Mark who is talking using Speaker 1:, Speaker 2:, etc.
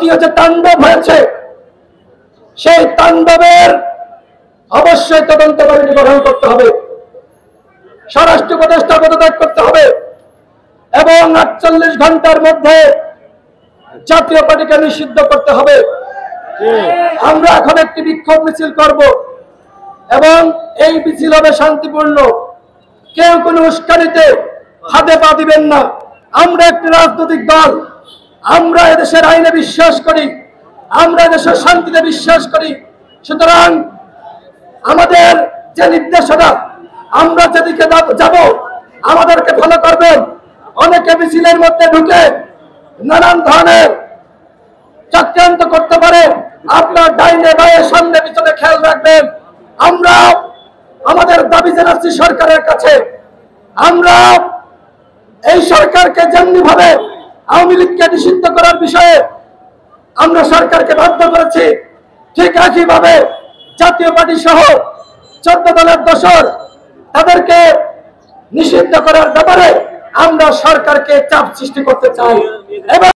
Speaker 1: জাতীয় যে তাণ্ডব হয়েছে সেই তাণ্ডবের অবশ্যই তদন্ত কমিটি গঠন করতে হবে, স্বরাষ্ট্র উপদেষ্টা পদত্যাগ করতে হবে এবং ৪৮ ঘন্টার মধ্যে জাতীয় পার্টিকে নিষিদ্ধ করতে হবে। আমরা এখন একটি বিক্ষোভ মিছিল করব এবং এই মিছিল হবে শান্তিপূর্ণ। কেউ কোনো উস্কানিতে হাতে পা দিবেন না। আমরা একটি রাজনৈতিক দল, আমরা এদেশের আইনে বিশ্বাস করি, আমরা এদেশের শান্তিতে বিশ্বাস করি। সুতরাং আমাদের যে নির্দেশনা, আমরা যেদিকে যাব আমাদেরকে ফলো করবেন। অনেকে মিছিলের মধ্যে ঢুকে নানান ধরনের চক্রান্ত করতে পারে, আপনার ডাইনে বায়ে সামনে পিছনে খেয়াল রাখবেন। আমরা আমাদের দাবি জানাচ্ছি সরকারের কাছে, আমরা এই সরকারকে যেমনি ভাবে আওয়ামী লীগকে নিষিদ্ধ করার বিষয়ে আমরা সরকারকে বাধ্য করেছি, ঠিক একইভাবে জাতীয় পার্টি সহ 14 দলের দোসর তাদেরকে নিষিদ্ধ করার ব্যাপারে আমরা সরকারকে চাপ সৃষ্টি করতে চাই এবং